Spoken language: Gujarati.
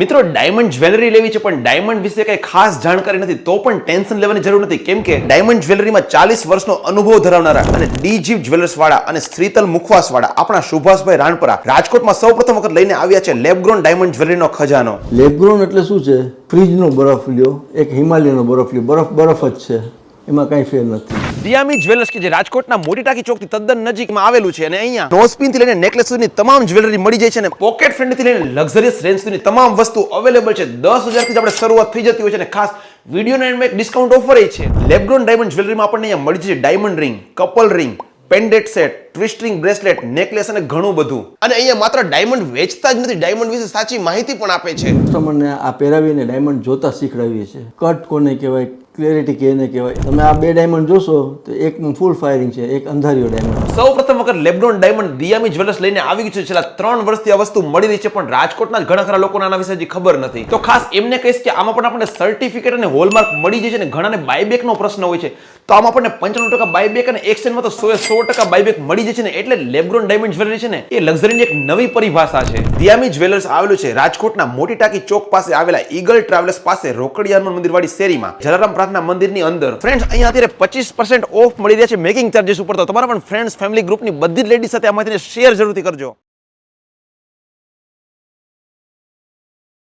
મિત્રો ડાયમંડ જ્વેલરી લેવી છે પણ ડાયમંડ વિશે કઈ ખાસ જાણકારી નથી તો પણ ટેન્શન લેવાની જરૂર નથી કેમ કે ડાયમંડ જ્વેલરીમાં 40 વર્ષનો અનુભવ ધરાવનારા અને ડીજીપ જ્વેલર્સ વાળા અને શ્રીતલ મુખવાસ વાળા આપણા સુભાષભાઈ રાણપરા રાજકોટમાં સૌપ્રથમ વખત લઈને આવ્યા છે લેબગ્રોન ડાયમંડ જ્વેલરીનો ખજાનો. લેબગ્રોન એટલે શું છે? ફ્રીજનો બરફ લ્યો, એક હિમાલયનો બરફ લ્યો, બરફ જ છે, એમાં કઈ ફેર નથી. દિયામી જ્વેલર્સ કે જે રાજકોટના મોટી ટાંકી ચોકથી તદ્દન નજીકમાં આવેલું છે અને અહીંયા નોઝપિન થી લઈને નેકલેસ સુધીની તમામ જ્વેલરી મળી જાય છે અને પોકેટ ફ્રેન્ડલી થી લઈને લક્ઝરિયસ રેન્જ સુધીની તમામ વસ્તુ અવેલેબલ છે. 10,000 થી જ આપણે શરૂઆત થઈ જતી હોય છે અને ખાસ વિડીયોના એન્ડમાં એક ડિસ્કાઉન્ટ ઓફર છે. લેબગ્રોન ડાયમંડ જ્વેલરીમાં આપણને અહીંયા મળી જશે diamond ring, couple ring, pendant set, twist ring, bracelet, necklace અને ઘણું બધું. અને અહીંયા માત્ર ડાયમંડ વેચતા જ નથી, ડાયમંડ વિશે સાચી માહિતી પણ આપે છે. કસ્ટમરને આ પહેરાવીને ડાયમંડ જોતા શીખડાવીએ છીએ. કટ કોને કહેવાય, ક્લેરિટી કેને કહેવાય. તમે આ બે ડાયમંડ જોશો તો એક ફૂલ ફાયરિંગ છે, એક અંધારિયો ડાયમંડ. સૌ પ્રથમ વખત લેબગ્રોન ડાયમંડ દિયામી જ્વેલર્સ લઈને આવી ગયું છે. છેલ્લા 3 વર્ષથી આ વસ્તુ મળી રહી છે પણ રાજકોટના જ ઘણા ખરા લોકોને આના વિશે હજી ખબર નથી. તો ખાસ એમને કહીશ કે આમાં પણ આપણને સર્ટિફિકેટ અને હોલમાર્ક મળી જાય છે અને ઘણાને બાયબેક નો પ્રશ્ન હોય છે તો આમાં આપણને 95% બાયબેક અને એક્સચેન્જમાં તો 100% બાયબેક મળી જાય છે ને એટલે લેબગ્રોન ડાયમંડ જ્વેલરી છે ને એ લક્ઝરીની એક નવી પરિભાષા છે. દિયામી જ્વેલર્સ આવેલું છે રાજકોટના મોટી ટાંકી ચોક પાસે આવેલા ઈગલ ટ્રાવેલર્સ પાસે રોકડિયા હનુમાન મંદિર વાળી શેરીમાં જલારામ પ્રાર્થના મંદિરની અંદર. ફ્રેન્ડ્સ અહીંયા અત્યારે 25% ઓફ મળી રહ્યા છે મેકિંગ ચાર્જીસ ઉપર. તો તમારા પણ ફ્રેન્ડ્સ ફેમિલી ગ્રુપની બધી જ લેડીઝ સાથે આ માહિતીને શેર જરૂરથી કરજો.